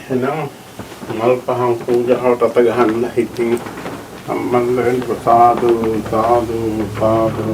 එහෙනම් මල් පහන් පූජාවට අත ගහන්න හිතින් සම්බන්ධයෙන් සාදු සාදු සාදු.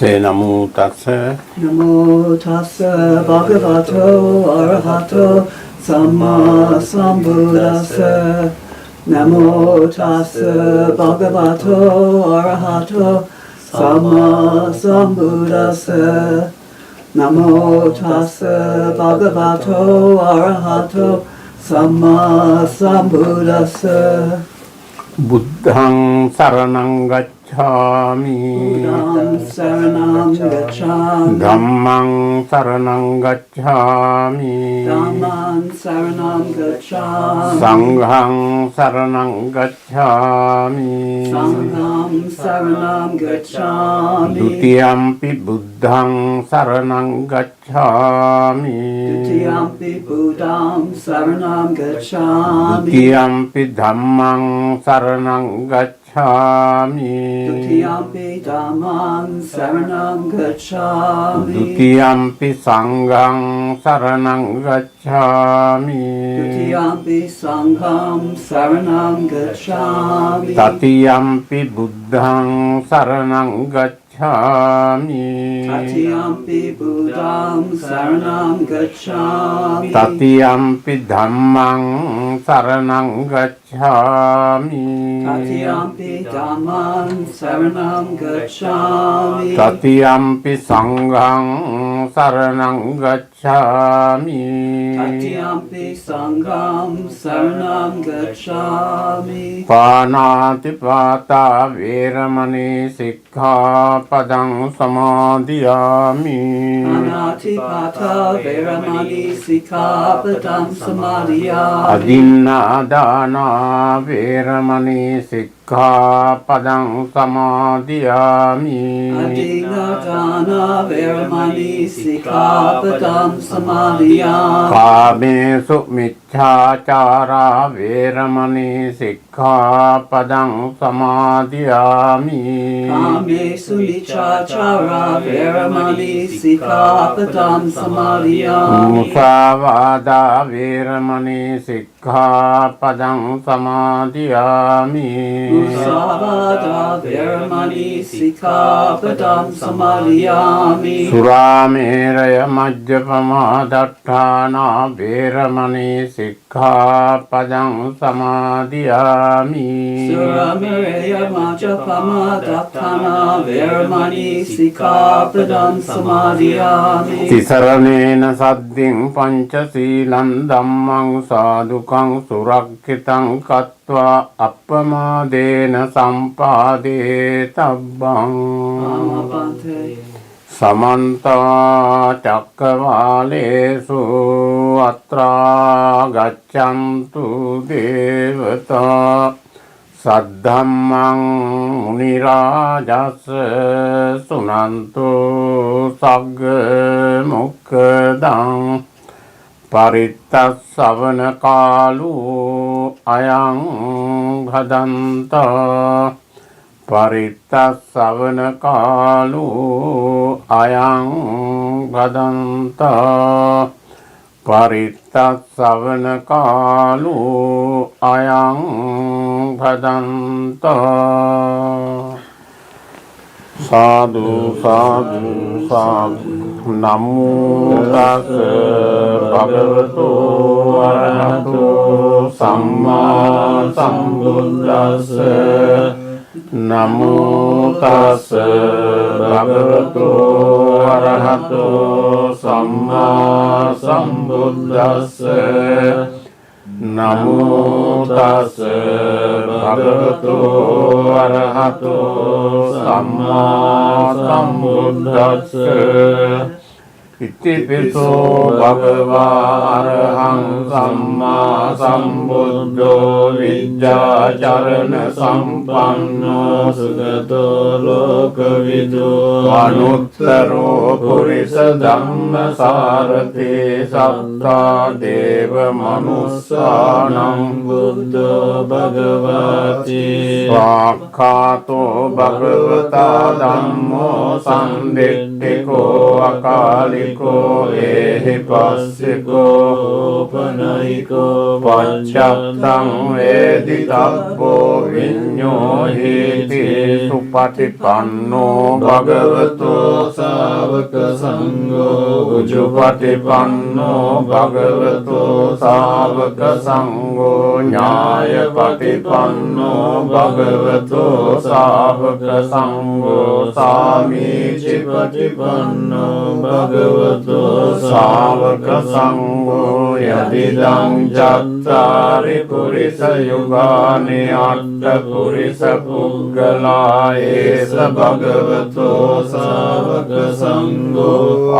Namo tassa bhagavato arahato samma sambuddhassa. Namo tassa bhagavato arahato samma sambuddhassa. Namo tassa bhagavato arahato samma sambuddhassa. Buddhang saranang gacchami, Saranam gacchami, Dhammang saranang gacchami, Dhamman saranam gacchami, Sanghang saranang gacchami, Sangham saranam gacchami, Dutiyampi buddhang saranang gacchami, Dutiyampi buddham saranam gacchami, Dutiyampi dhammang saranang gacchami, Dutiyampi dhammam saranam gacchami, Dutiyampi sanghang saranang gacchami, Dutiyampi sangham saranam gacchami, Tatiyampi buddhang saranang gacchami, Tatiyampi buddham saranam gacchami, Tatiyampi dhammang saranang gacchami, Tatiyampi dhammam saranam gacchami, Tatiyampi sanghang saranang gacchami, Tatiyampi sangham saranang gacchami, Panati pata veramani sikkhapadang samadhiyami, Anatipata veramani sikkhapadam samadhiyami, Adinadana veramani sikkhapadang samadhiyami, Adinadana veramani sikkhapadam samadhiyami, Kamesu micchācara veramani sikkhapadang samadhiyami, Kamesu miccācara veramani sikkhapadam samadhiyami, Musavada veramani sikkhapadang samadhiyami, Musavada veramani sikkhapadam samadhiyami, Surameraya majjapama datthana veramani sikkhapadang samadhiyami, Suramereya majjapama datthana veramani sikkhapadam samadhiyami, Tisaranena sadding panchasilan dhammang sadukang surakkitang katva appamadena sampade tabbang. Amapante. Samanta cakkavalesu atra gaccantu devata saddhammang munirajasa sunantu sagga mukkadang parittassavana kalu ayang bhadanta parittassavana kalu ayang bhadanta parittassavana kalu ayang bhadanta. Sadhu sadhu sadhu namo tassa bhagavato arahato samma sambuddhassa Namo tassa bhagavato arahato samma sambuddhassa. Namo tassa bhagavato arahato samma sambuddhassa. Ittipiso bhagava arahang samma sambuddho vidyācarana sampanno sugato lokavidu anuttaro purisa dhamma sarati sattā deva manussanam buddho bhagavati svakkhato bhagavata dhammo sandittiko akaliko ehipassiko upanayiko pacchattam veditabbo viññohiti supatipanno bhagavato sāvaka sangho ujupatipanno bhagavato sāvaka sangho ñāyapatipanno bhagavato sāvaka sangho sāmīcipatipanno bhagavato sāvaka sangho yadidang cattari purisa yugani atta purisa puggala esa bhagavato sāvaka sangho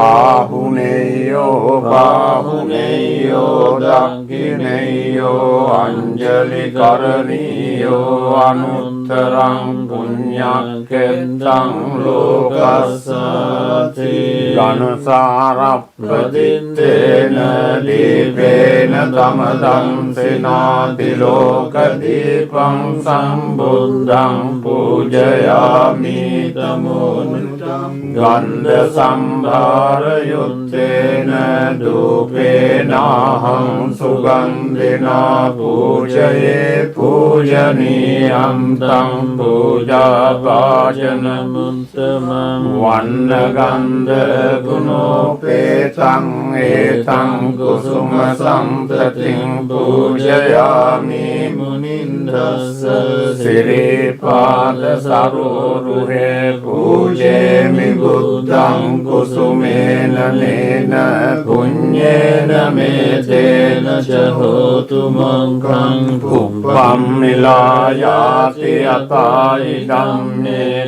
āhuneyo bāhuneyo dakkineyo anjali karaniyo anuttarang puññakkettang lokasati ganasarappadittena dīpena tamadam senāti lokadīpam sambuddham pūjayāmi tamuntam ganda sambhara yuttena dūpenāham sugandhina pūjaye pūjanīyam tam pūjā vājanam uttamam vannagandha gunopetang etang kusuma sampating pujayami munindassa siripada saruruhe pujemi buddhang kusumena nena punyena metena cahotu mangang puppam milayati ataidam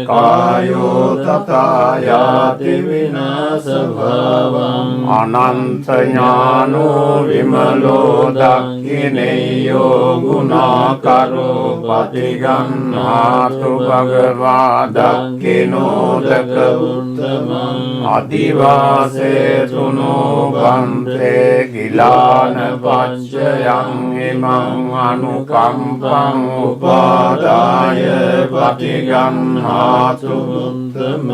kayo tatayati vinasa bhavam ananta ඥානෝ විමලෝ දක්ඛිනේයෝ ගුණාකරෝ පටිගන්නාතු භගවා දක්ඛිනෝදක උත්තමං අදිවාසේතුනෝ බන්තේ ගිලාන පච්චයං ඉමං අනුකම්පං උපාදාය පටිගන්නාතු උත්තමං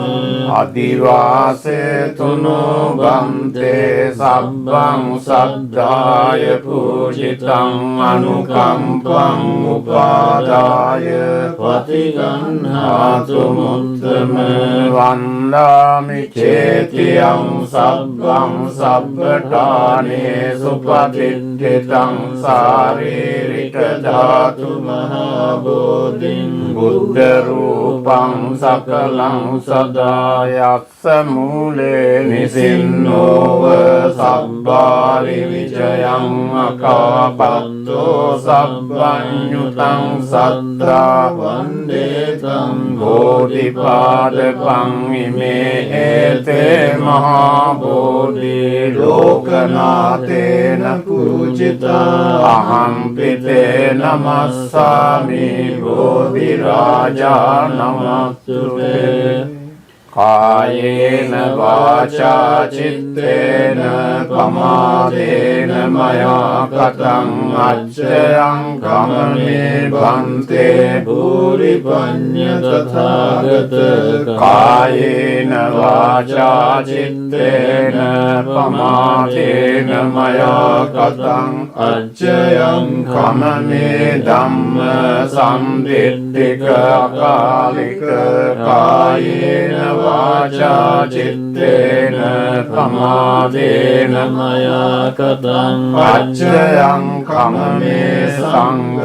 අදිවාසේතුනෝ බන්තේ sabbang saddhāya pūjitang anukampang upadāya patiganhātu muttama vandāmi cetiyang sabbang sabbatāne supatittitang sāririka dhātu mahābodhim buddha rūpang sakalang sadāyassa mūle nisinno sabbāri vicayang akāpatto sabbanyutang saddhā vandetam bodhipadakang ime ete mahābodhi lokanātena pūjitā ahampi namassāmi bodhirājā namastute kāyena vācā cittena pamādena maya katang acchayang kamane bhante bhuri pañña tathāgata kāyena vācā cittena pamādena maya katang acchayang kamane dhamma samdittika akalika kāyena वाचा चित्तेन प्रमादेन मया कथं अच्चयं खममे संग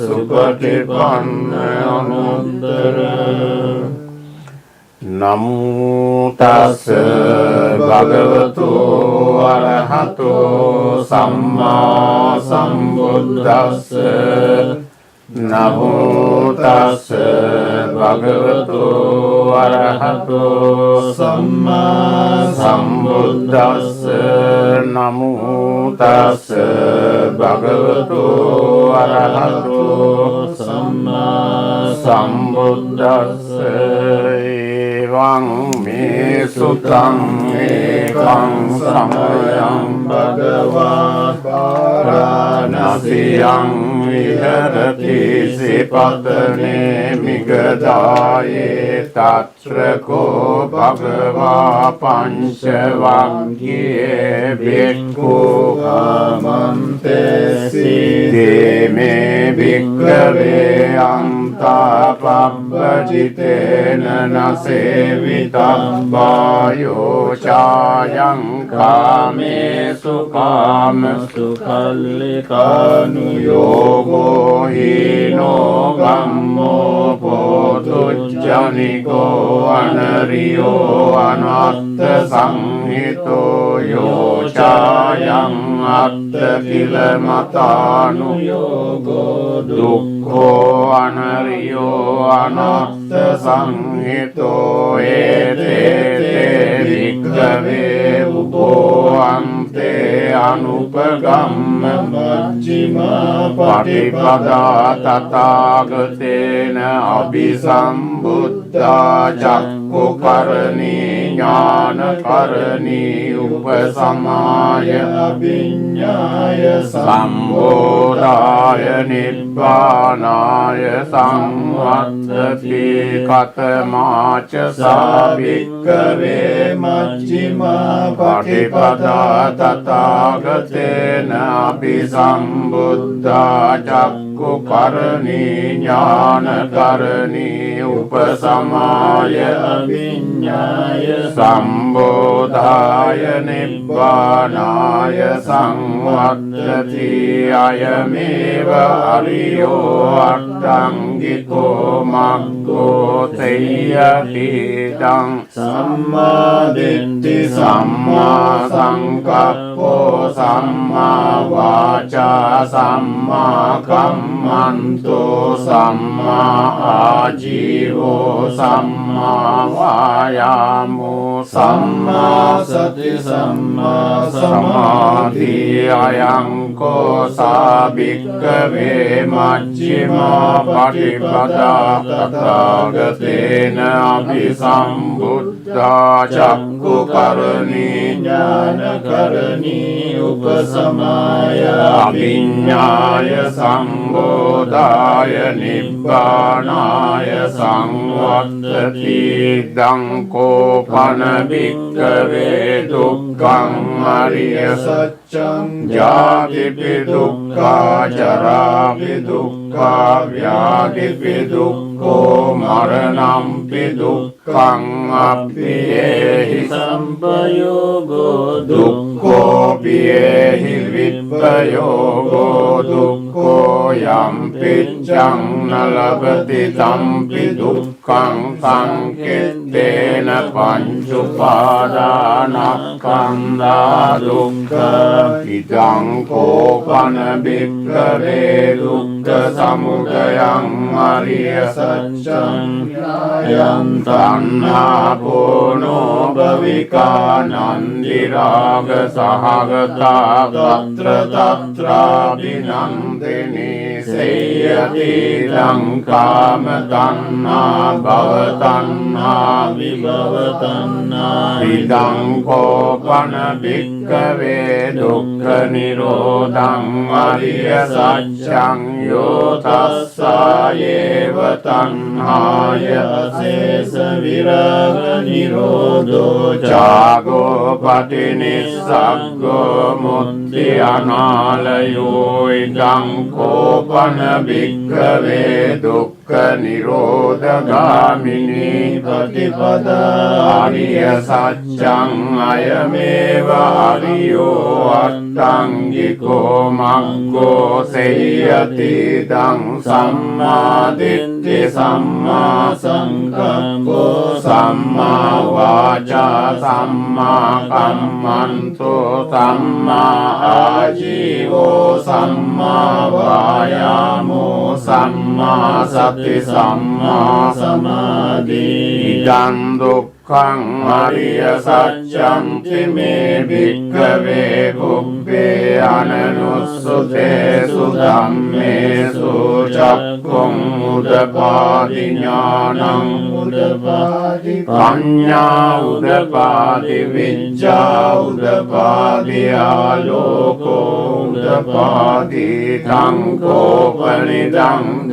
सुपटिपन्न अनुत्तर नमो तस् भगवतो अरहतो सम्मा सम्बुद्धस्स नमो तस् भगवतो अरहतो सम्मा सम्बुद्धस्स नमो तस् भगवतो अरहतो सम्मा सम्बुद्धस्स एवं मे सुतं एकं समयं भगवान् वाराणस्यां विहरति सिपतने मिगधाये तत्र को भगवा पंचवाक्ये भिक्खु आमन्ते सिद्धे मे भिक्खवे अंतापब्बजितेन न सेवितब्बायो चायं कामेषु कामसु कल्लिकानुयोगो हीनो गम्मो पोतुज्जनिको अनरियो अनत्त संहितो यो चायं अत्त किल मतानुयोगो दुःखो अनरियो अनत्त संहितो एते भिक्खवे उभो अन्ते अनुपगम्य मज्जिमा पटिपदा तथागतेन अभिसम्बुद्धा चक्षुकरणी ज्ञानकरणी उपसमाय अभिज्ञाय सम्बोधाय निब्बानाय संवदति कथमाच सा भिक्खवे मज्जिमा पटिपदा तथागतेन अभिसम्बुद्धा चक्षुकरणी ज्ञानकरणी उपसमाय अभिज्ञाय सम्बोधाय निब्बानाय संवदति अयमेव हरियो अष्टाङ्गिको मग्गो तेयतीतं सम्मा दिट्ठि सम्मा संकप्पो सम्मा वाचा सम्मा कम्मन्तो सम्मा आजीवो सम्मा वायामो सम्मा सति सम्मा समाधि अयं को सा भिक्खवे मज्जिमा पटिपदा तथागतेन अभिसम्बुद्धा चक्षुकरणी ज्ञानकरणी उपसमाय अभिज्ञाय सम्बोधाय निब्बानाय संवदति दङ्कोपन भिक्खवे दुःखं अरिय सत्यं जातिपि दुःखा जरापि दुःखा व्याधिपि दुःखो मरणंपि दुःखं अप्येहि संपयोगो दुःखोऽपि एहि विपर्योगो दुःखो यम्पि चं न लभते तम्पि दुःखं संकीर्तेन पञ्चुपादानस्कन्धा दुःखम् इदं कोपन भिक्खवे दुःखसमुदयं अरिय सत्यं तन्नापूर्णो भविका नन्दिरागसहगता तत्र तत्राभिनन्दिनी सेयतीदं कामतन्ना भवतन्ना विभवतन्ना इदं कोपन भिक्खवे दुःखनिरोधं अरिय सत्यं यो तस्सायेव तन्हाय अशेष विरग निरोधो जागो पटिनिस्सग्गो मुक्ति अनालयो इदं कोपन भिक्खवे दुःख dukkha nirodhagamini patipada ariya saccang ayameva ariyo attangiko maggo seyati dang samma ditti samma sankappo samma vaca samma kammanto samma ajivo samma vayamo samma sati samma samadhi idam dukkhaṃ ariya saccam me bhikkhave pubbhe ananussute sudhammesu cakkhum udapādi ஞānaṃ udapādi paññā udapādi viccā udapādi āloko udapādi taṃ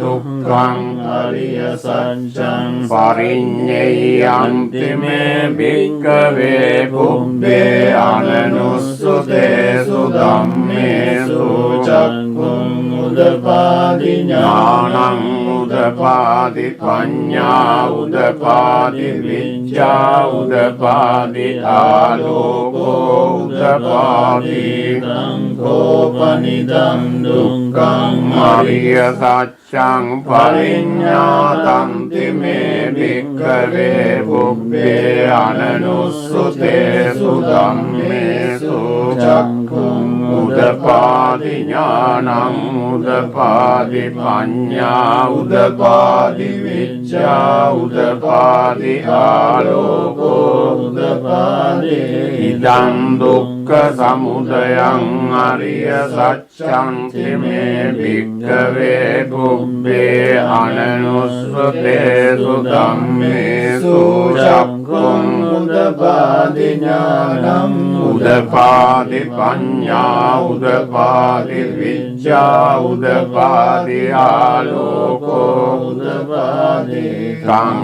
dukkhaṃ ariya saccam pariññeyanti me bhikkhave pubbhe ananussute sudhammesu cakkhum udapādi ஞānaṃ udapādi paññā udapādi viccā udapādi āloko udapādi taṃ dukkhaṃ ariya saccam pariññātanti me bhikkhave pubbhe ananussute sudhammesu cakkhum udapādi ඥānaṃ udapādi paññā udapādi viccā udapādi āloko udapādi idam dukkha samudayaṃ ariya saccam me bhikkhave pubbhe ananussute sudhammesu cakkhum udapādi ඥānaṃ udapādi paññā udapādi viccā udapādi āloko udapādi taṃ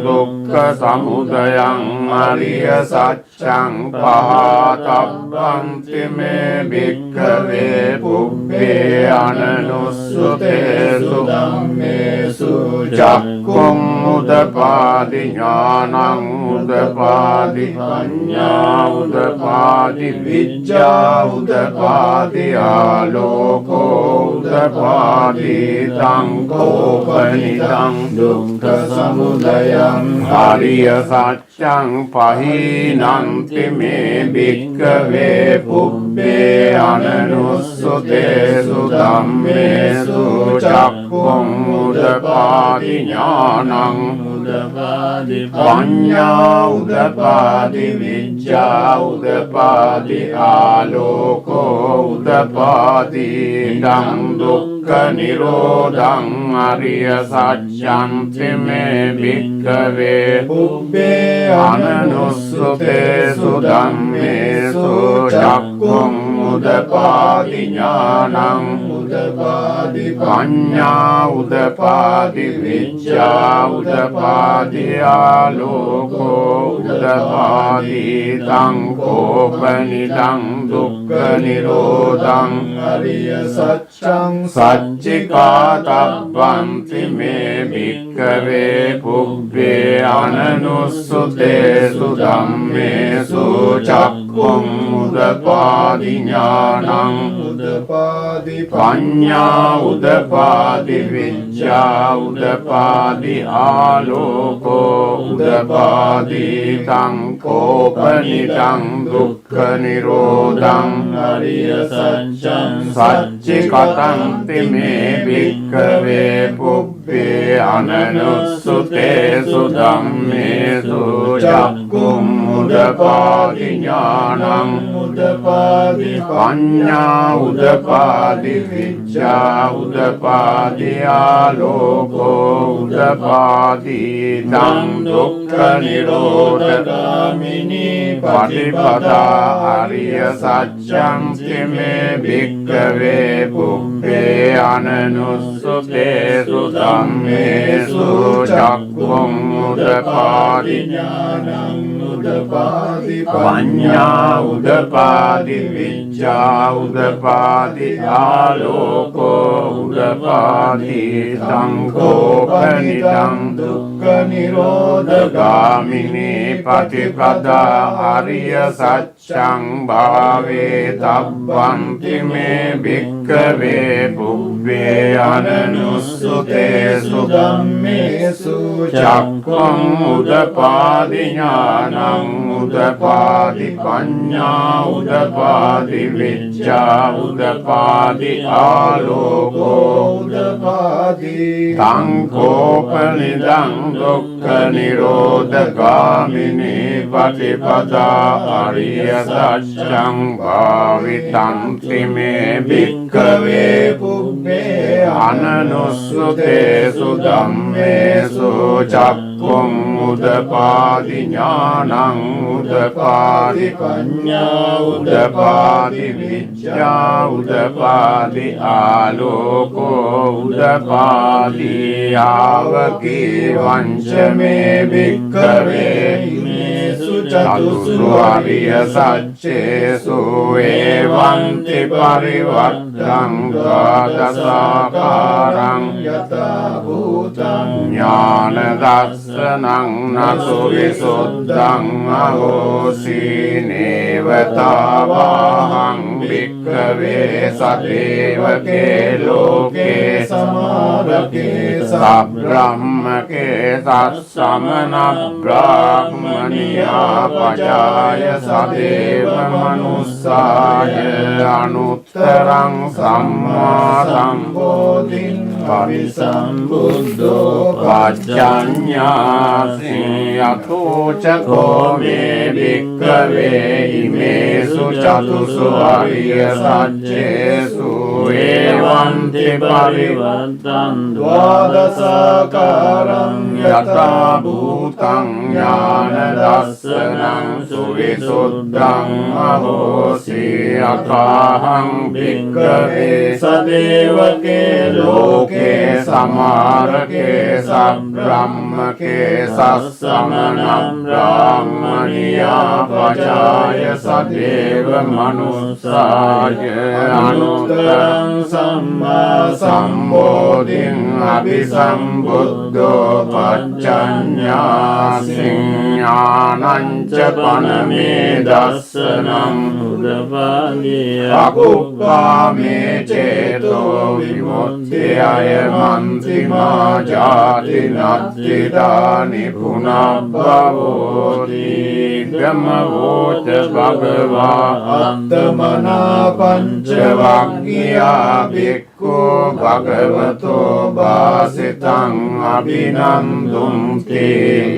dukkha samudayaṃ ariya saccam pahātabbanti me bhikkhave pubbhe ananussute sudhammesu cakkhum udapādi ඥānaṃ udapādi paññā udapādi viccā udapādi āloko udapādi taṃ dukkha samudayaṃ ariya saccam pahīnanti me bhikkhave pubbhe ananussute sudhammesu cakkhum udapādi ඥānaṃ udapādi paññā udapādi viccā udapādi āloko udapādi taṃ dukkha nirodhaṃ ariya saccam me bhikkhave pubbhe ananussute sudhammesu cakkhum udapādi ඥānaṃ udapādi paññā udapādi viccā udapādi āloko udapādi taṃ dukkha nirodhaṃ ariya saccam saccikātabbanti me bhikkhave pubbhe ananussute sudhammesu cakkhum udapādi ඥānaṃ udapādi paññā udapādi viccā udapādi āloko udapādi taṃ dukkha nirodhaṃ ariya saccam saccikatanti me bhikkhave pubbhe ananussute sudhammesu cakkhum udapādi ඥānaṃ udapādi paññā udapādi viccā udapādi āloko udapādi taṃ dukkha nirodhagamini patipada ariya saccam me bhikkhave pubbhe ananussute sudhammesu cakkhum udapādi ඥānaṃ උදපාදි පඤ්ඤා උදපාදි විඤ්ඤා උදපාදි ආලෝකෝ උදපාදි සංඝෝපනිදං දුක්ඛ නිරෝධ ගාමිනී පටිපදා ආර්ය සත්‍යං භාවේ තබ්බන්ති මේ භික්ඛවේ පුබ්බේ අනනුස්සතේසු ධම්මේසු චක්ඛුං උදපාදි ඥානං උදපාදි පඤ්ඤා උදපාදි විඤ්ඤා උදපාදි ආලෝකෝ උදපාදි සංඝෝපනිදං දුක්ඛ නිරෝධ ගාමිනී පටිපදා ආර්ය සත්‍යං භාවිතං මේ භික්ඛවේ පුබ්බේ අනනුස්සතේසු ධම්මේසු චක්ඛුං උදපාදි ඥානං උදපාදි පඤ්ඤා උදපාදි විඤ්ඤා උදපාදි ආලෝකෝ උදපාදි ආවකී වංචමේ භික්ඛවේ චතුසු ආර්ය සත්‍යේසු එවං පරිවර්තං ද්වාදසාකාරං යතා භූතං ඥාන දස්සනං නසු විසුද්ධං අහෝසි නේවතාවහං භික්ඛවේ සදේවකේ ලෝකේ සමාරකේ සබ්‍රාහ්මකේ සස්සමන බ්‍රාහ්මනියා පජාය සදේව මනුස්සාය අනුත්තරං සම්මා සම්බෝධින් පරිසම්බුද්ධෝ පච්චඤ්ඤාසි යතෝචකෝ මේ භික්ඛවේ ඉමේසු චතුසු ආර්ය සත්‍යේසු එවං පරිවර්තං ද්වාදසාකාරං යතා භූතං ඥාන දස්සනං සුවිසුද්ධං අහෝසි අකාහං භික්ඛවේ සදේවකේ ලෝකේ සමාරකේ සබ්‍රාහ්මකේ සස්සමන බ්‍රාහ්මනියා පජාය සදේව මනුස්සාය අනුත්තරං සම්මා සම්බෝධින් අபிසම්බුද්ධෝ පච්චඤ්ඤාසි ඥානං ච පනමේ දස්සනං උදපාදිය අකුප්පාමේ චේතෝ විමුක්තිය මන්තිමා ජාති නත්තිදානි පුනබ්බවෝති ගමවෝච භගවා අත්තමනා පංචවග්ගියා භික්ඛෝ භගවතෝ වාසිතං අභිනන්දුන්ති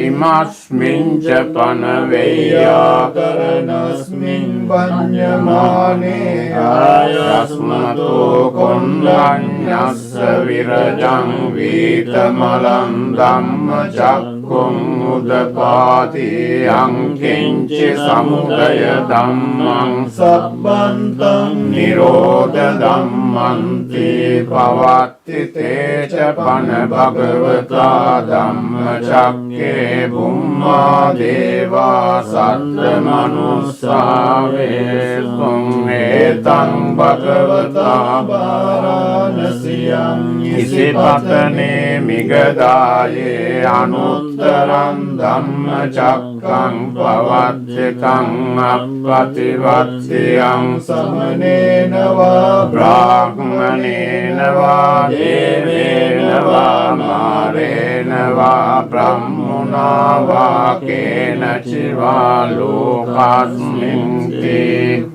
ඉමස්මින් ච පනවේයාකරණස්මින් වඤ්ඤමානේ ආයස්මතෝ කොණ්ඩඤ්ඤස්ස විරජං වීතමලං ධම්මචක්ඛුං උදපාති අංකින්චි සමුදය ධම්මං සබ්බන්තං නිරෝධ ධම්මන්ති පවත්ති තේච පන භගවතා ධම්මචක්ඛේ බුම්මා දේවා සත්ත මනුස්සාවේසුං ඒතං භගවතා වාරාණසියං ඉසිපතනේ මිගදායේ අනුත්තරං ධම්මචක්ඛං පවත්තිතං අප්පතිවත්තියං සමනේන වා බ්‍රාහ්මනේන වා දේවේන වා මාරේන වා බ්‍රහ්මනා වා කේනචිවා ලෝකස්මින් තේ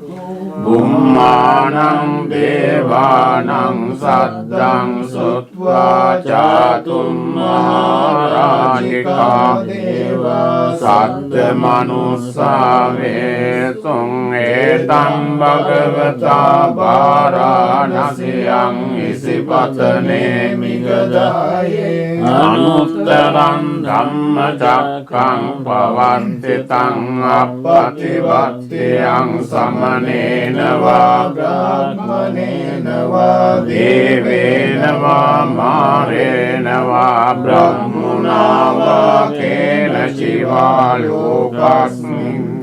බුම්මානං දේවානං සද්දං සුත්වා චාතුම් මහරාජිකා දේවා සද්ද මනුස්සාවේසුං ඒතං භගවතා වාරාණසියං ඉසිපතනේ මිගදායේ අනුත්තරං ධම්මචක්ඛං පවන්තිතං අප්පතිවත්තියං සමනේන වා බ්‍රාහ්මනේන වා දේවේන වා මාරේන වා බ්‍රහ්මනා වා කේන චිවා ලෝකස්මින්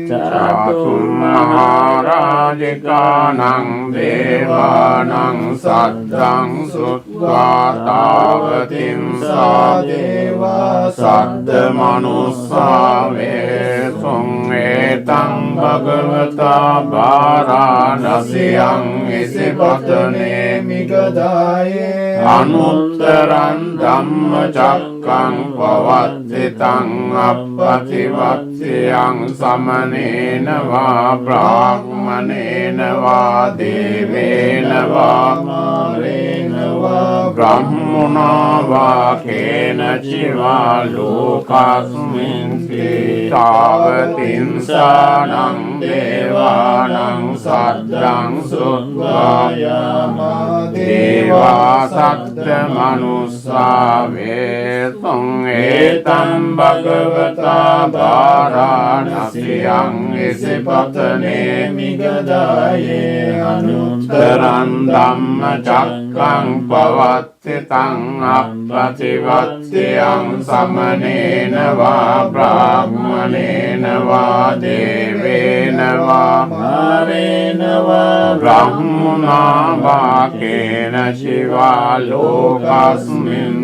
Catum Maharajikanang Devanang Saddang Sutva Tavatim Sadeva Saddha Manussa Vesung Etang Bhagavata Varanasiyang Isipatane Migadaye Anuttarang Dhamma Cakkang Pavattitang Appativattiyang Samanena Va Brahmanena Va Devena Va Marena Va Brahmana Va Kena Chiva Lokasmin Tavatim Sanang Devanang Saddang Suttvayama Deva Saddha Manussa Vesung Etam Bhagavata Varanasiyang Isipatane Migadaye Anuttarang Dhamma Cakkang Pavattitang Appativattiyang Samanena Va Brahmanena Va Devena Va Marena Va Brahmana Va Kena Shiva Lokasmin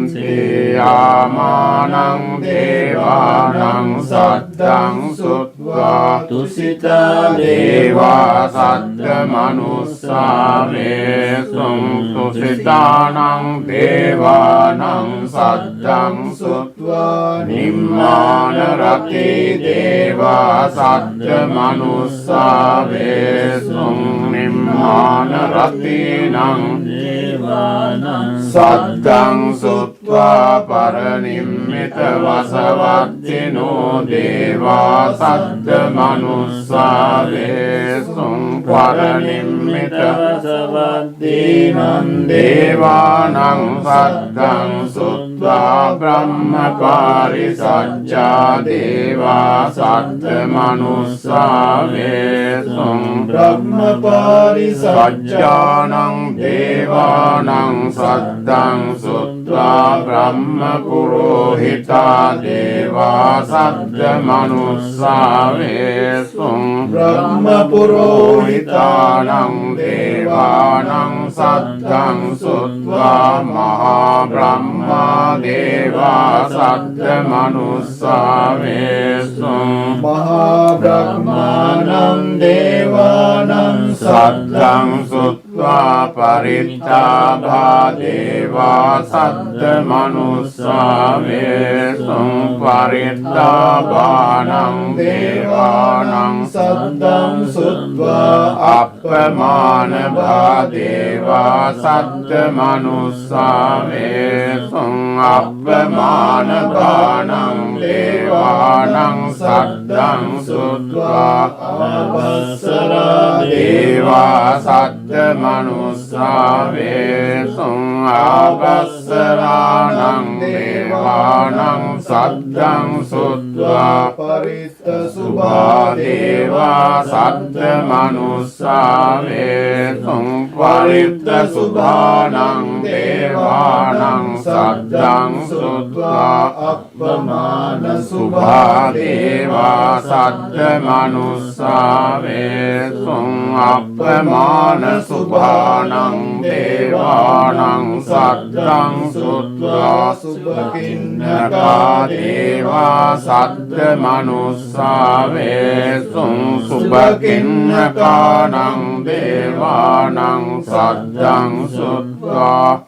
Yamanang Devanang Saddang Sutva Tusita Deva Saddha Manussa Vesung Tusitanang Devanang Saddang Sutva Nimmana Rati Deva Saddha Manussa Vesung Nimmana Rati Nang Devanang Saddang Sutva Paranimmita Vasavatino Deva Saddha Manussa Vesung Paranimmita Vasavattinam Devanang Saddang Sutva Brahma Parisajja Deva Saddha Manussa Vesung Brahma Parisajjanang Devanang Saddang Sutva Brahma Purohita Deva Saddha Manussa Vesung Brahma Purohitanang Devanang Saddang Sutva Maha Brahma Deva Saddha Manussa Vesung Maha Brahmanang Devanang Saddang Sutva Parittabha Deva Saddha Manussa Vesung Parittabhanang Devanang Saddang Sutva Appamanabha Deva Saddha Manussa Vesung Appamanabhanang Devanang Saddang Sutva Avassara Deva Saddha Manussa Vesung Avassaranang Devanang Saddang Sutva Paritta Subha Deva Saddha Manussa Vesung Paritta Subhanang Devanang Saddang Sutva Appamana Subha Deva Saddha Manussa Vesung Appamana Subhanang Devanang Saddang Sutva Subhakinnaka Deva Saddha Manussa Vesung Subhakinnakanang Devanang Saddang Sutva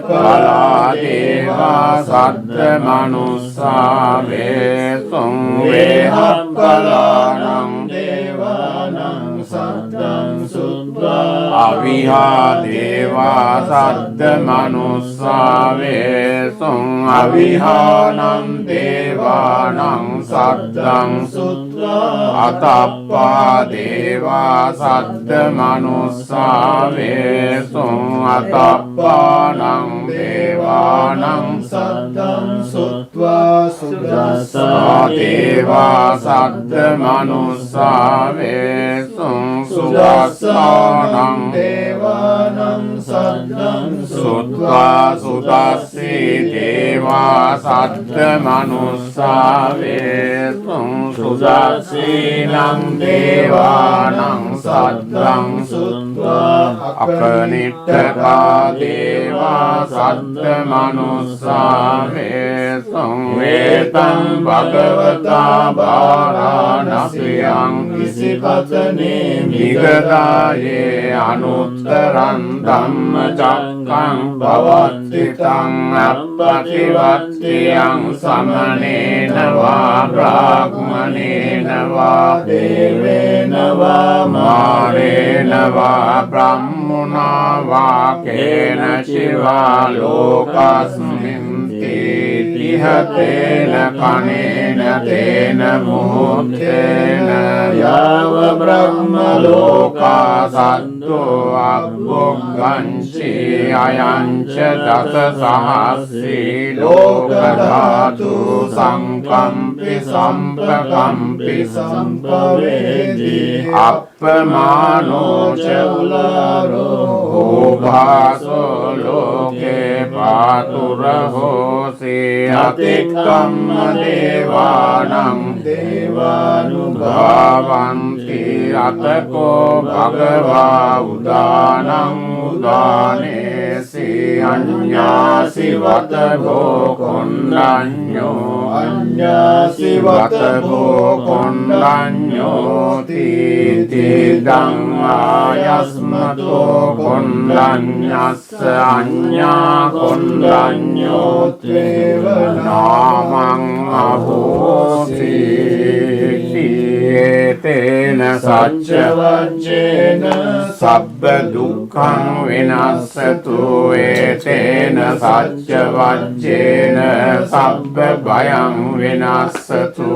Kala Deva Saddha Manussa Vesung Vehappalanang Devanang Saddang Sutva Aviha Deva Saddha Manussa Vesung Avihanam Devanang Saddang Sutva Atappa Deva Saddha Manussa Vesung Atappanang Devanang Saddang Sutva Sudassa Deva Saddha Manussa Vesung Sudassanang Devanang Saddang Sutva Sudassi Deva Saddha Manussa Vesung සුදස්සීනං දේවානං සද්දං සුත්වා අපනිට්ඨකා දේවා සද්ද මනුස්සාවේසං වේතං භගවතා බාරාණසියං ඉසිපතනේ මිගදායේ අනුත්තරං ධම්මචක්ඛං භවත්තිතං අප්පටිවත්තියං සමනේන වා බ්‍රාහ්මනේන වා දේවේන වා මාරේන වා බ්‍රහ්මුණා වා කේන චිවා ලෝකස්මින් තිහතේන කනේන තේන මුහුත්තේන යාව බ්‍රහ්ම ලෝකා සද්දෝ අබ්බොග්ගංචි අයංච දස සහස්සී ලෝක ධාතු සංකම්පි සම්පකම්පි සම්පවේදී අප්පමානෝ ච උලාරෝ ඕභාසෝ ලෝකේ පාතුරහෝසි අතික්කම්ම දේවානං දේවානුභාවන්ති අතකෝ භගවා උදානං උදානේසි අඤ්ඤාසි වතභෝ කොණ්ඩඤ්ඤෝ අඤ්ඤාසි වතභෝ කොණ්ඩඤ්ඤෝ තීතිදං ආයස්මතෝ කොණ්ඩඤ්ඤස්ස අඤ්ඤා කොණ්ඩඤ්ඤෝ තේව නාමං අහෝසි තේන සච්ච වච්චේන සබ්බ දුක්ඛං විනස්සතු ඒතේන සච්ච වච්චේන සබ්බ භයං විනස්සතු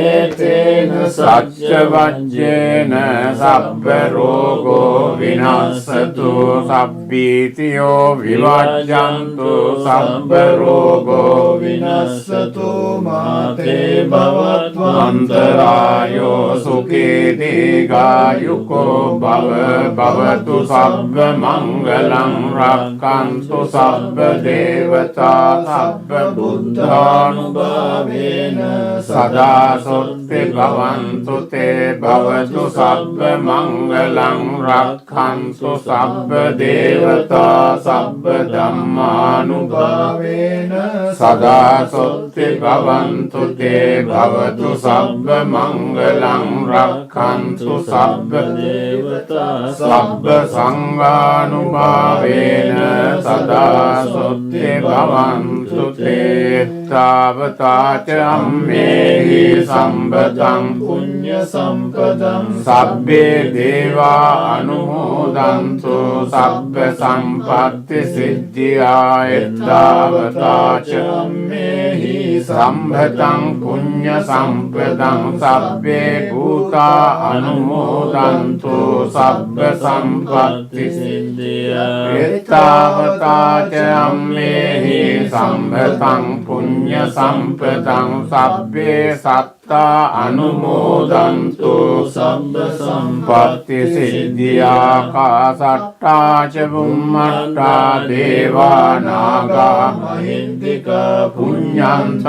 ඒතේන සච්ච වච්චේන සබ්බ රෝගෝ විනස්සතු සබ්බීතියෝ විවජ්ජන්තු සබ්බ රෝගෝ විනස්සතු මාතේ භවත්වන්තරායෝ සුඛී දීඝායුකෝ භව භවතු සබ්බ මංගලං රක්ඛන්තු සබ්බ දේවතා සබ්බ බුද්ධානුභාවේන සදා සොත්ති භවන්තු තේ භවතු සබ්බ මංගලං රක්ඛන්තු සබ්බ දේවතා සබ්බ ධම්මානුභාවේන සදා සොත්ති භවන්තු තේ භවතු සබ්බ මංගලං රක්ඛන්තු සබ්බ දේවතා සබ්බ සංඝානුභාවේන සදා සොත්ති භවන්තු තේ තාවතාච අම්මේහි සම්පතං පුඤ්ඤ සම්පතං සබ්බේ දේවා අනුමෝදන්තු සබ්බ සම්පත්ති සිද්ධියා තාවතාච අම්මේහි සම්පතං පුඤ්ඤ සම්පතං සබ්බේ භූතා අනුමෝදන්තු සබ්බ සම්පත්ති සිද්ධියා තාවතාච අම්මේහි සම්පතං පුඤ්ඤ සම්පතං සබ්බේ සත්තා අනුමෝදන්තු සබ්බ සම්පත්ති සිද්ධියා කාසට්ටා ච බුම්මට්ටා දේවා නාග මහින්దికා පුඤ්ඤන්තං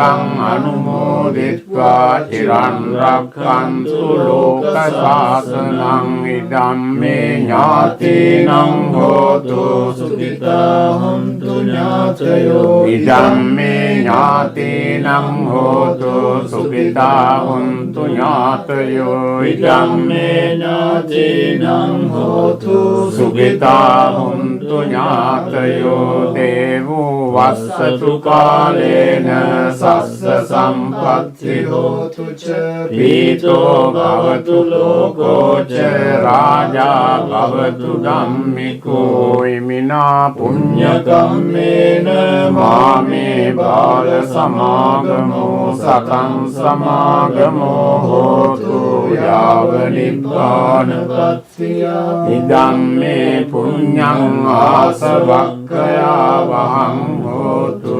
අනුමෝදිත්වා චිරන් රක්ඛන්තු ලෝක සාසනං ඉදම්මේ ඥාතිනං හෝතු සුඛිතා හොන්තු ඥාතයෝ ඉදම්මේ ඥාතිනං හෝතු සුඛිතා හොන්තු ඥාතයෝ ඉදම්මේ ඥාතිනං හෝතු සුඛිතා හොන්තු ඥාතයෝ දේවෝ වස්සතු කාලේන සස්ස සම්පත්ති හෝතු ච පීතෝ භවතු ලෝකෝ ච රාජා භවතු ධම්මිකෝ ඉමිනා පුඤ්ඤ කම්මේන මාමේ බාල සමාගමෝ සතං සමාගමෝ හෝතු යාව නිබ්බානපත්තිය ඉදම්මේ පුඤ්ඤං ආසවක්ඛයා වහං හෝතු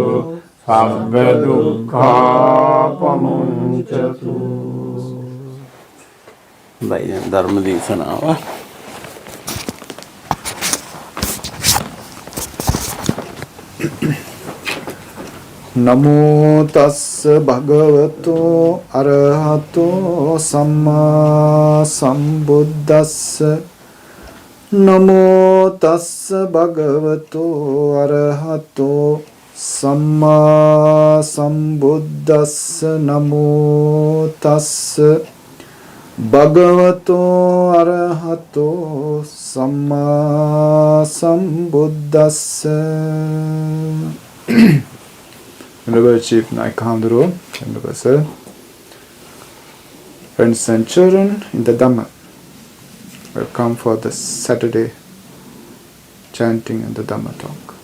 සබ්බ දුක්ඛා පමුඤ්චතු. දැන් ධර්ම දේශනාව Namo tassa bhagavato arahato samma sambuddhassa. Namo tassa bhagavato arahato samma sambuddhassa. Namo tassa bhagavato arahato samma sambuddhassa. Venerable Chief Naikamdaro, Venerable Sir, friends and children in the Dhamma, welcome for the Saturday chanting and the Dhamma talk.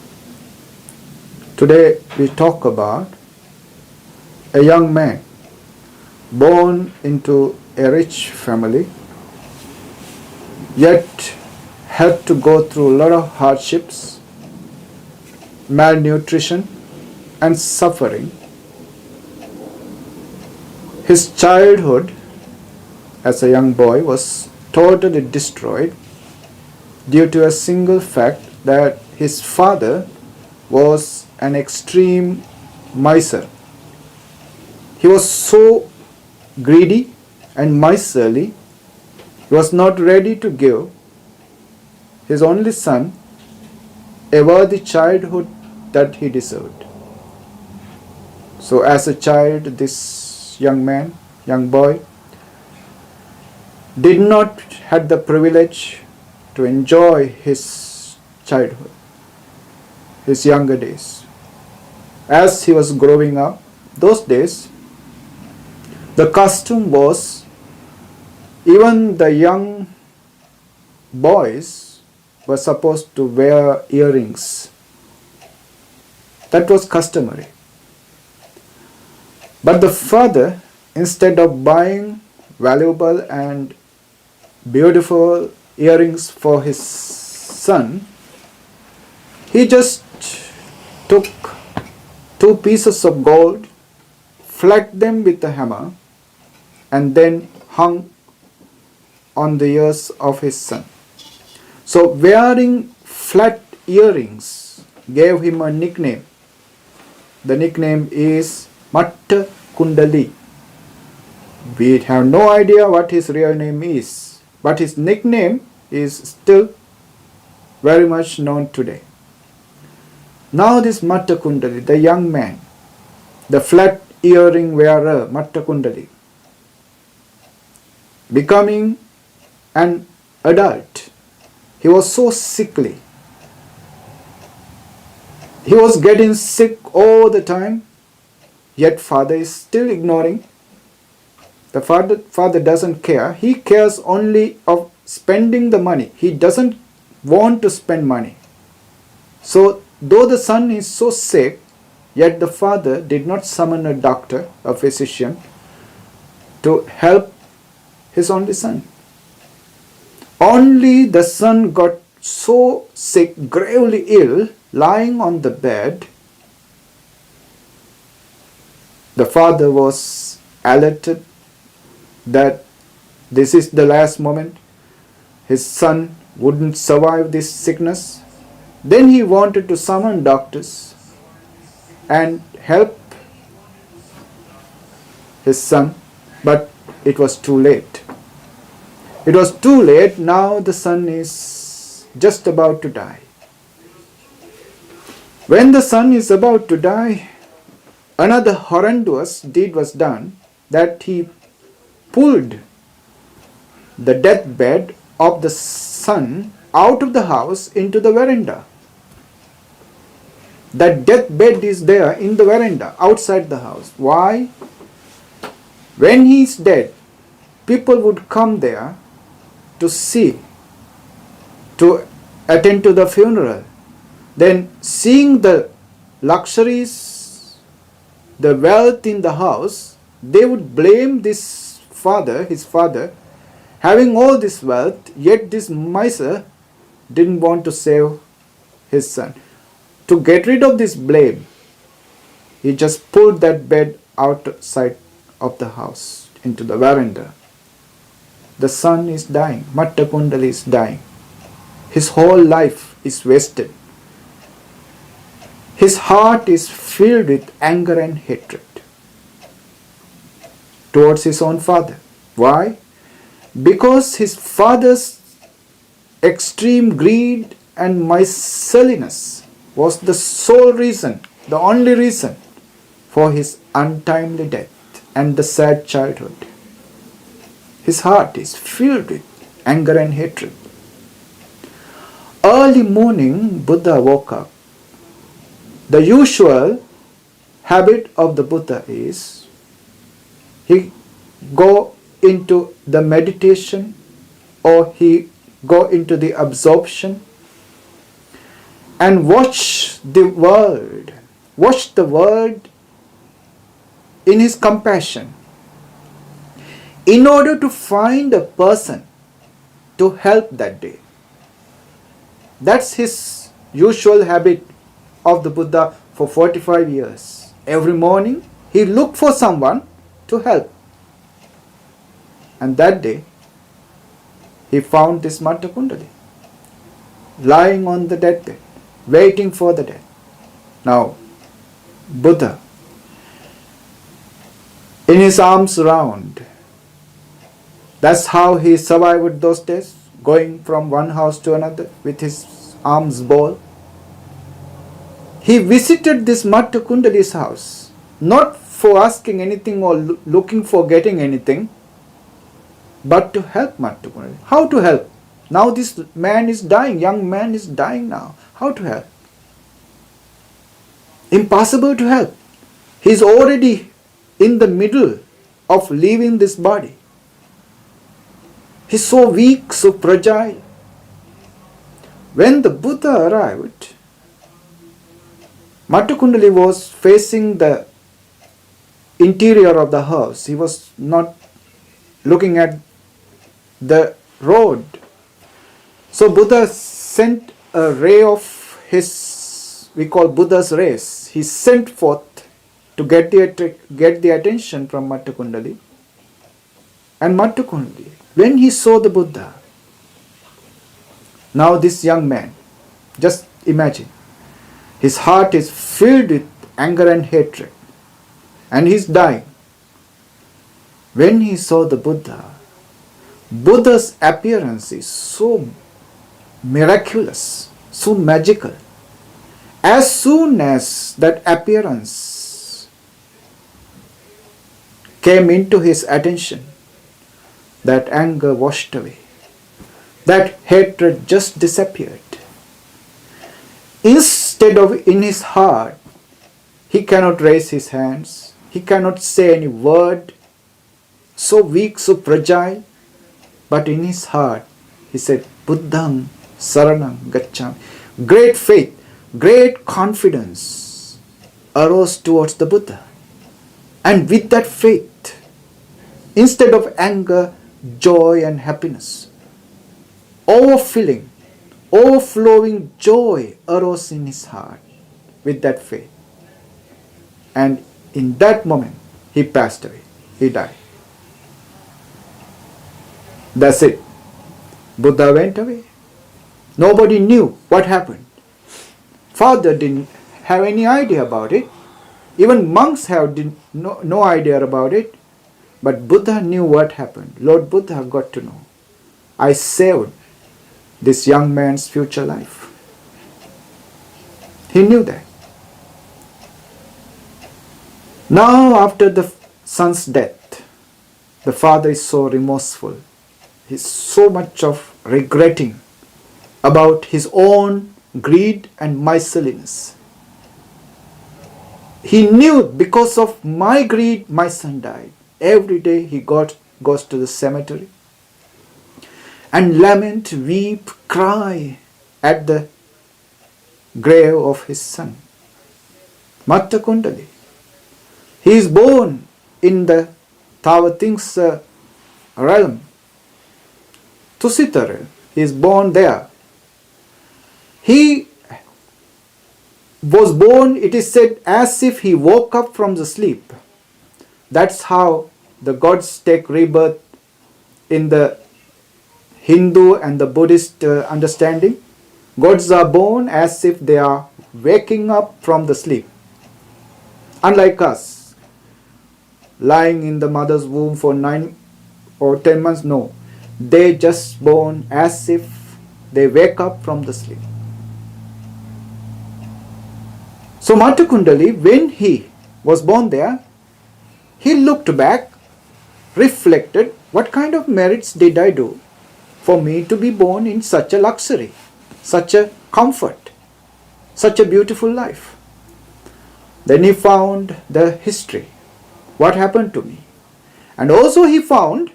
Today we talk about a young man born into a rich family, yet had to go through a lot of hardships, malnutrition and suffering. His childhood as a young boy was totally destroyed due to a single fact that his father was an extreme miser. He was so greedy and miserly, he was not ready to give his only son a worthy childhood that he deserved. So as a child, this young boy, did not have the privilege to enjoy his childhood, his younger days. As he was growing up, those days, the custom was even the young boys were supposed to wear earrings. That was customary. But the father, instead of buying valuable and beautiful earrings for his son, he just took 2 pieces of gold, flat them with a hammer, and then hung on the ears of his son. So wearing flat earrings gave him a nickname. The nickname is Matta Kundali. We have no idea what his real name is, but his nickname is still very much known today. Now this Matta Kundali, the young man, the flat earring wearer, Matta Kundali, becoming an adult, he was so sickly. He was getting sick all the time. Yet father is still ignoring. The father doesn't care. He cares only of spending the money. He doesn't want to spend money. So though the son is so sick, yet the father did not summon a doctor, a physician, to help his only son. Only the son got so sick, gravely ill, lying on the bed. The father was alerted that this is the last moment. His son wouldn't survive this sickness. Then he wanted to summon doctors and help his son, but it was too late. It was too late. Now the son is just about to die. When the son is about to die, another horrendous deed was done, that he pulled the deathbed of the son out of the house into the veranda. That deathbed is there in the veranda outside the house. Why? When he is dead, people would come there to see, to attend to the funeral. Then seeing the luxuries, the wealth in the house, they would blame this father, his father, having all this wealth, yet this miser didn't want to save his son. To get rid of this blame, he just pulled that bed outside of the house into the veranda. The son is dying. Matta Kundali is dying. His whole life is wasted. his heart is filled with anger and hatred towards his own father. Why? Because his father's extreme greed and miserliness was the sole reason, the only reason for his untimely death and the sad childhood. His heart is filled with anger and hatred. Early morning, Buddha woke up. The usual habit of the Buddha is he go into the meditation or he go into the absorption and watch the world in his compassion in order to find a person to help that day. That's his usual habit of the Buddha for 45 years. Every morning he looked for someone to help. And that day he found this Matta Kundali lying on the deathbed, waiting for the death. Now, Buddha, in his arms round, that's how he survived those days, going from one house to another with his arms ball. He visited this Matta Kundali's house, not for asking anything or looking for getting anything, but to help Matta Kundali. How to help? Now this man is dying, young man is dying now. How to help? Impossible to help. He is already in the middle of leaving this body. He is so weak, so fragile. When the Buddha arrived, Matta Kundali was facing the interior of the house. He was not looking at the road. So Buddha sent a ray of his, we call Buddha's rays. He sent forth to get the attention from Matta Kundali. And Matta Kundali, when he saw the Buddha, now this young man, just imagine, his heart is filled with anger and hatred, and he is dying. When he saw the Buddha, Buddha's appearance is so miraculous, so magical. As soon as that appearance came into his attention, that anger washed away. That hatred just disappeared. Instead of in his heart, he cannot raise his hands, he cannot say any word, so weak, so fragile. But in his heart, he said, Buddham Saranam Gacchami. Great faith, great confidence arose towards the Buddha. And with that faith, instead of anger, joy and happiness, overflowing joy arose in his heart with that faith. And in that moment, he passed away. He died. That's it. Buddha went away. Nobody knew what happened. Father didn't have any idea about it. Even monks have no idea about it. But Buddha knew what happened. Lord Buddha got to know. I saved this young man's future life. He knew that. Now after the son's death, the father is so remorseful. He's so much of regretting about his own greed and miserliness. He knew because of my greed, my son died. Every day he goes to the cemetery and lament, weep, cry at the grave of his son. Matta Kundali. He is born in the Tavatingsa realm. Tusita realm. He is born there. He was born, it is said, as if he woke up from the sleep. That's how the gods take rebirth in the Hindu and the Buddhist understanding. Gods are born as if they are waking up from the sleep. Unlike us, lying in the mother's womb for 9 or 10 months, no. They just born as if they wake up from the sleep. So Mata Kundali, when he was born there, he looked back, reflected, what kind of merits did I do for me to be born in such a luxury, such a comfort, such a beautiful life. Then he found the history, what happened to me. And also he found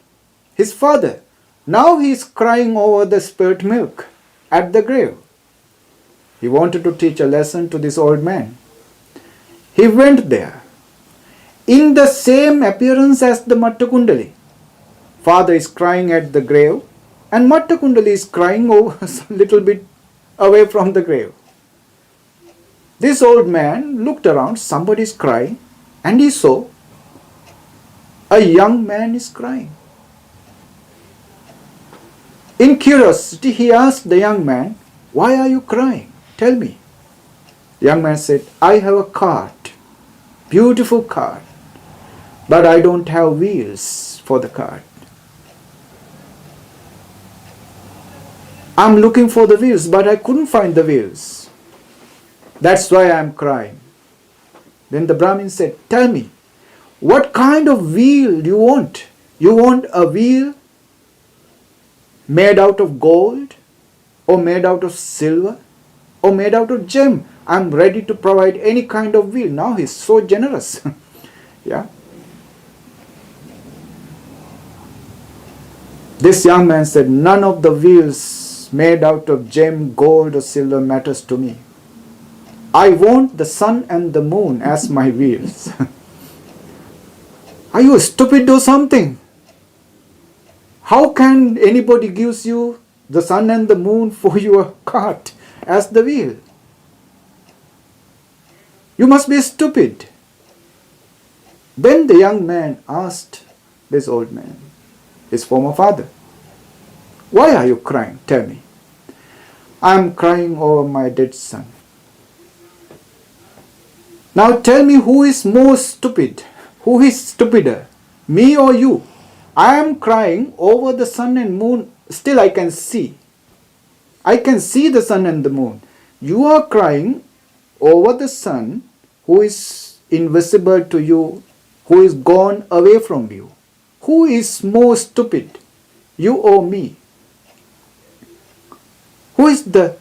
his father. Now he is crying over the spilt milk at the grave. He wanted to teach a lesson to this old man. He went there in the same appearance as the Matta Kundali. Father is crying at the grave and Matta Kundali is crying over a little bit away from the grave. This old man looked around, somebody is crying, and he saw a young man is crying. In curiosity, he asked the young man, why are you crying? Tell me. The young man said, I have a cart, beautiful cart, but I don't have wheels for the cart. I'm looking for the wheels, but I couldn't find the wheels. That's why I'm crying. Then the Brahmin said, tell me, what kind of wheel do you want? You want a wheel made out of gold, or made out of silver, or made out of gem? I'm ready to provide any kind of wheel. Now he's so generous. Yeah. This young man said, none of the wheels made out of gem, gold, or silver matters to me. I want the sun and the moon as my wheels. Are you stupid or something? How can anybody gives you the sun and the moon for your cart as the wheel? You must be stupid. Then the young man asked this old man, his former father, why are you crying? Tell me. I am crying over my dead son. Now tell me, who is more stupid? Who is stupider? Me or you? I am crying over the sun and moon. Still I can see. I can see the sun and the moon. You are crying over the sun who is invisible to you, who is gone away from you. Who is more stupid? You or me? Who is the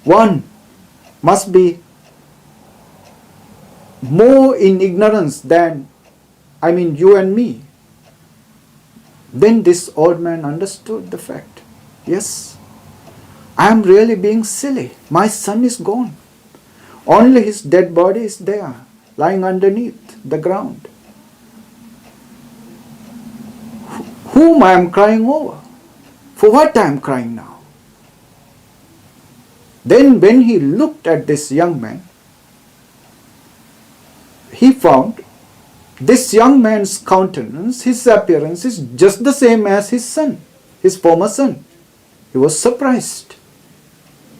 one must be more in ignorance than, you and me? Then this old man understood the fact. Yes, I am really being silly. My son is gone. Only his dead body is there, lying underneath the ground. Whom I am crying over? For what I am crying now? Then when he looked at this young man, he found this young man's countenance, his appearance is just the same as his son, his former son. He was surprised.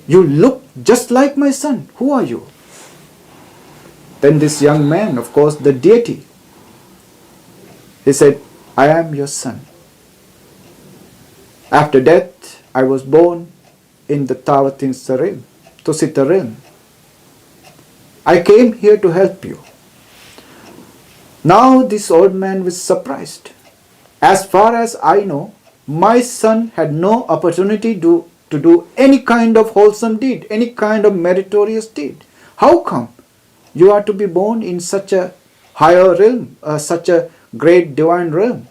You look just like my son. Who are you? Then this young man, of course, the deity, he said, I am your son. After death, I was born in the Tavatinsa realm, Tusita realm. I came here to help you. Now this old man was surprised. As far as I know, my son had no opportunity to do any kind of wholesome deed, any kind of meritorious deed. How come you are to be born in such a higher realm, such a great divine realm?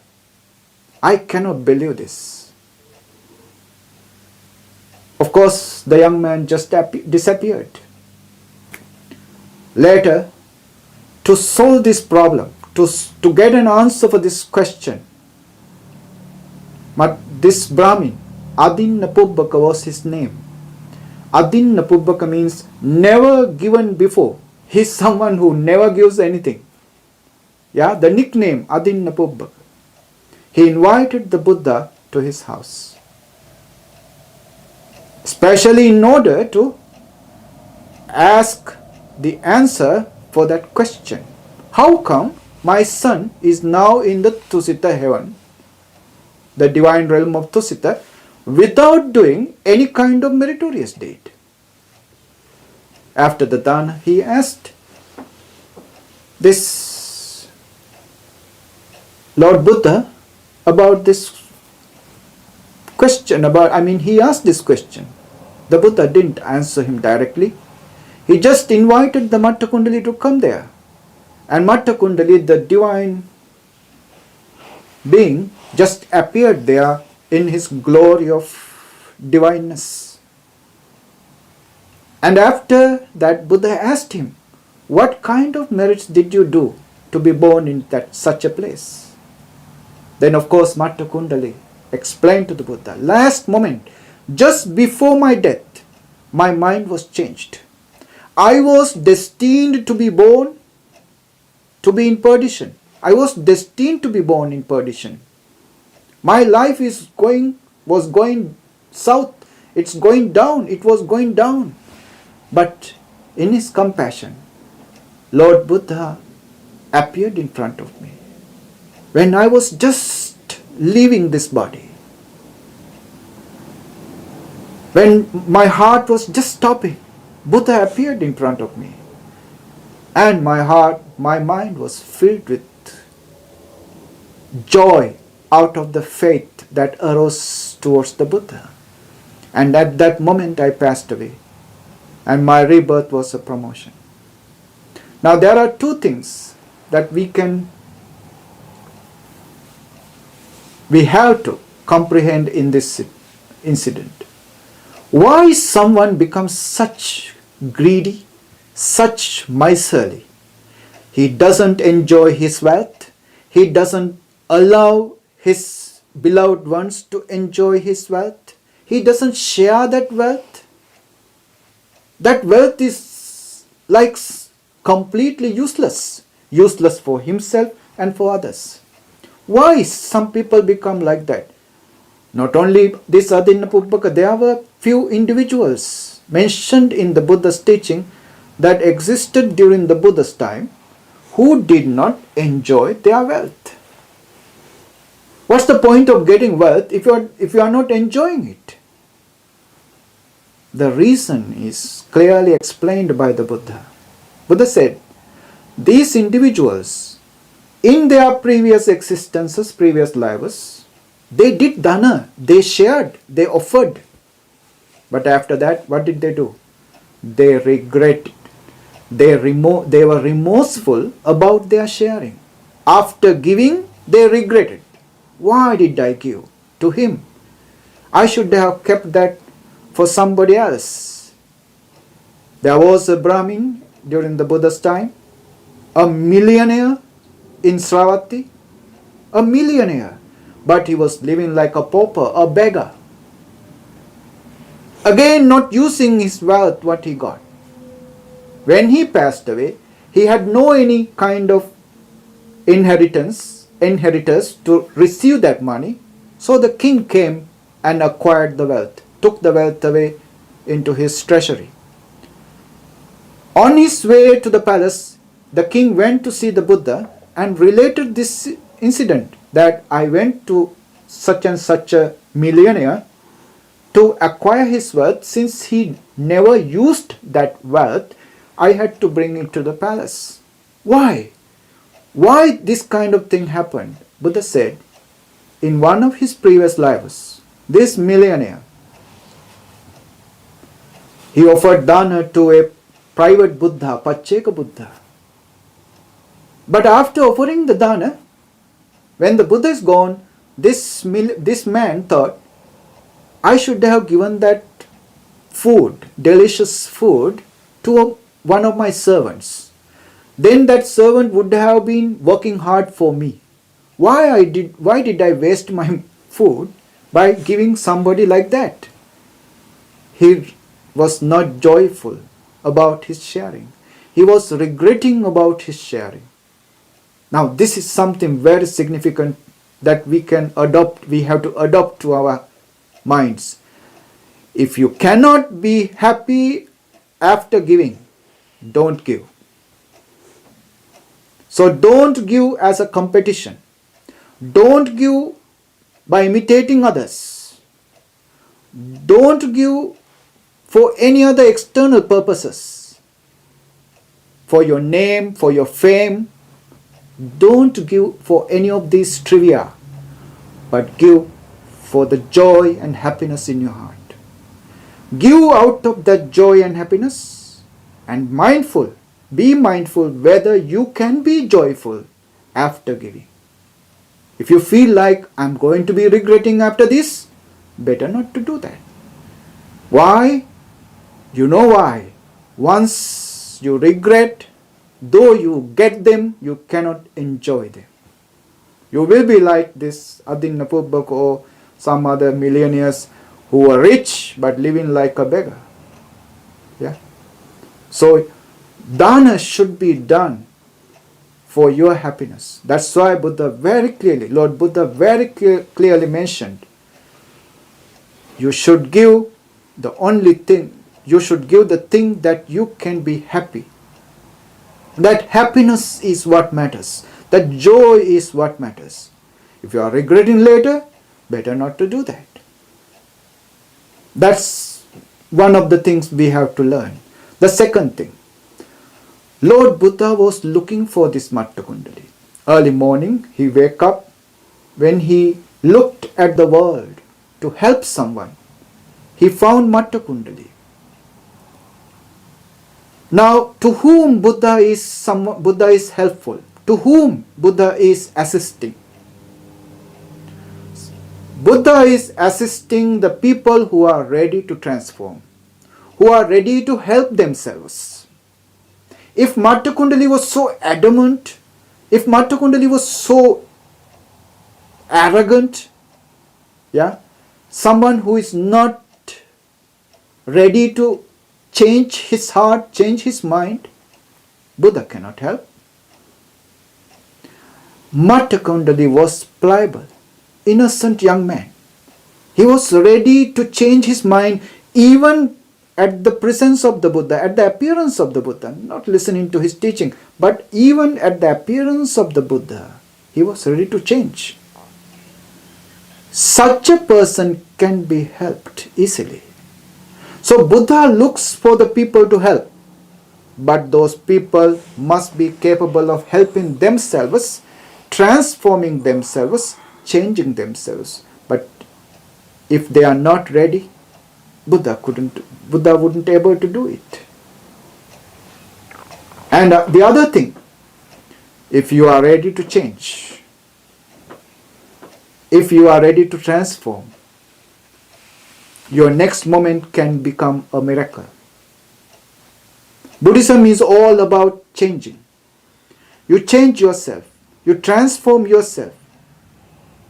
I cannot believe this. Of course, the young man just disappeared. Later, to solve this problem, to get an answer for this question, but this Brahmin, Adinnapubbaka was his name. Adinnapubbaka means never given before. He is someone who never gives anything. Yeah, the nickname Adinnapubbaka. He invited the Buddha to his house, especially in order to ask the answer for that question. How come my son is now in the Tusita heaven, the divine realm of Tusita, without doing any kind of meritorious deed? After the dana, he asked this Lord Buddha about this question. He asked this question. The Buddha didn't answer him directly. He just invited the Matta Kundali to come there. And Matta Kundali, the divine being, just appeared there in his glory of divineness. And after that, Buddha asked him, what kind of merits did you do to be born in such a place? Then of course Matta Kundali explained to the Buddha, last moment, just before my death, my mind was changed. I was destined to be born to be in perdition. I was destined to be born in perdition. My life was going south. It's going down. It was going down. But in his compassion, Lord Buddha appeared in front of me when I was just leaving this body. When my heart was just stopping, Buddha appeared in front of me. And my mind was filled with joy out of the faith that arose towards the Buddha. And at that moment I passed away. And my rebirth was a promotion. Now there are two things that we have to comprehend in this incident. Why someone becomes such greedy, such miserly? He doesn't enjoy his wealth. He doesn't allow his beloved ones to enjoy his wealth. He doesn't share that wealth. That wealth is like completely useless. Useless for himself and for others. Why some people become like that? Not only this Adinna Pubbaka, there were few individuals mentioned in the Buddha's teaching that existed during the Buddha's time who did not enjoy their wealth. What's the point of getting wealth if you are not enjoying it? The reason is clearly explained by the Buddha. Buddha said, these individuals, in their previous existences, previous lives, they did dana, they shared, they offered. But after that, what did they do? They regretted. They were remorseful about their sharing. After giving, they regretted. Why did I give to him? I should have kept that for somebody else. There was a Brahmin during the Buddha's time, a millionaire in Sravati, a millionaire, but he was living like a pauper, a beggar. Again, not using his wealth, what he got. When he passed away, he had no any kind of inheritors to receive that money. So the king came and acquired the wealth, took the wealth away into his treasury. On his way to the palace, the king went to see the Buddha and related this incident, that I went to such and such a millionaire to acquire his wealth. Since he never used that wealth, I had to bring it to the palace. Why? Why this kind of thing happened? Buddha said, in one of his previous lives, this millionaire, he offered dana to a private Buddha, Pacceka Buddha. But after offering the dana, when the Buddha is gone, this man thought, I should have given that food, delicious food, to one of my servants. Then that servant would have been working hard for me. Why did I waste my food by giving somebody like that? He was not joyful about his sharing. He was regretting about his sharing. Now this is something very significant that we have to adopt to our minds. If you cannot be happy after giving, don't give. So don't give as a competition. Don't give by imitating others. Don't give for any other external purposes. For your name, for your fame. Don't give for any of these trivia, but give for the joy and happiness in your heart. Give out of that joy and happiness, and be mindful whether you can be joyful after giving. If you feel like I'm going to be regretting after this, better not to do that. Why? You know why. Once you regret, though you get them, you cannot enjoy them. You will be like this Adin Napubak or some other millionaires who are rich but living like a beggar. Yeah. So dana should be done for your happiness. That's why Lord Buddha very clearly mentioned, you should give the only thing, you should give the thing that you can be happy. That happiness is what matters. That joy is what matters. If you are regretting later, better not to do that. That's one of the things we have to learn. The second thing, Lord Buddha was looking for this Matta Kundali. Early morning, he wake up. When he looked at the world to help someone, he found Matta Kundali. Now, to whom Buddha is helpful? To whom Buddha is assisting? Buddha is assisting the people who are ready to transform, who are ready to help themselves. If Matta Kundali was so adamant, if Matta Kundali was so arrogant, someone who is not ready to change his heart, change his mind, Buddha cannot help. Matta Kundali was pliable, innocent young man. He was ready to change his mind even at the presence of the Buddha, at the appearance of the Buddha, not listening to his teaching, but even at the appearance of the Buddha, he was ready to change. Such a person can be helped easily. So Buddha looks for the people to help, but those people must be capable of helping themselves, transforming themselves, changing themselves. But if they are not ready, Buddha wouldn't be able to do it. And the other thing, if you are ready to change, if you are ready to transform, your next moment can become a miracle. Buddhism is all about changing. You change yourself. You transform yourself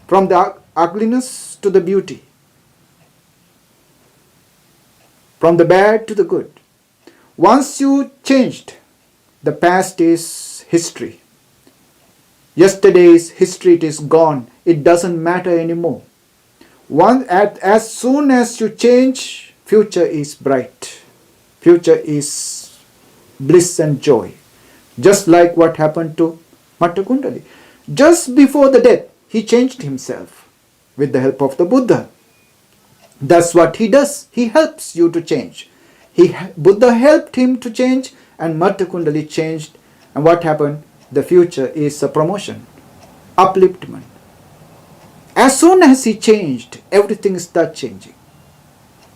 from the ugliness to the beauty, from the bad to the good. Once you changed, the past is history. Yesterday's history, it is gone. It doesn't matter anymore. As soon as you change, future is bright. Future is bliss and joy. Just like what happened to Matta Kundali. Just before the death, he changed himself with the help of the Buddha. That's what he does. He helps you to change. Buddha helped him to change, and Matta Kundali changed. And what happened? The future is a promotion, upliftment. As soon as he changed, everything started changing.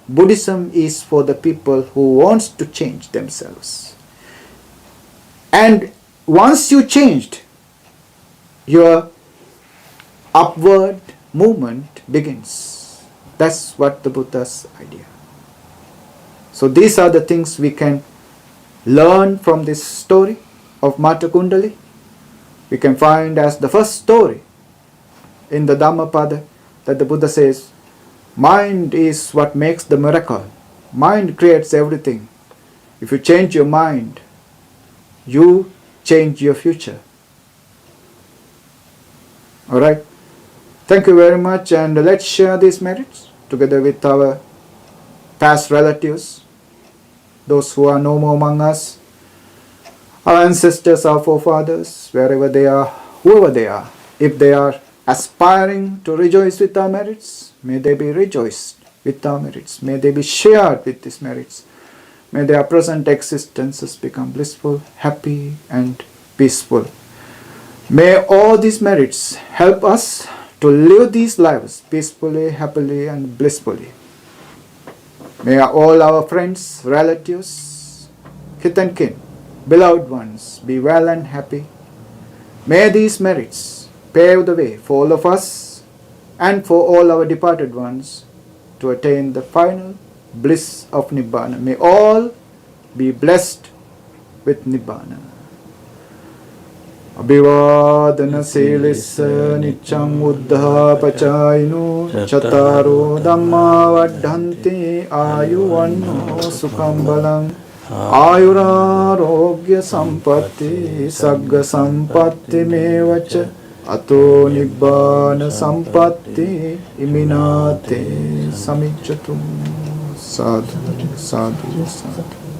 Buddhism is for the people who wants to change themselves. And once you changed, your upward movement begins. That's what the Buddha's idea. So these are the things we can learn from this story of Matta Kundali. We can find as the first story in the Dhammapada that the Buddha says, mind is what makes the miracle. Mind creates everything. If you change your mind, you change your future. Alright? Thank you very much, and let's share these merits together with our past relatives. those who are no more among us, our ancestors, our forefathers, wherever they are, whoever they are, if they are aspiring to rejoice with our merits, may they be rejoiced with our merits. May they be shared with these merits. May their present existences become blissful, happy, and peaceful. May all these merits help us to live these lives peacefully, happily, and blissfully. May all our friends, relatives, kith and kin, beloved ones be well and happy. May these merits pave the way for all of us and for all our departed ones to attain the final bliss of Nibbana. May all be blessed with Nibbana. Abhivadana Silissa Nityam Uddha Pachayino Chataro Dhamma Vaddhanti Ayuvanno Sukham Balam Ayurarogya Sampatti Sagga Sampatti Mevacha Ato Nibbana Sampatti Iminate Samicchatum. Sadhu, sadhu, sadhu.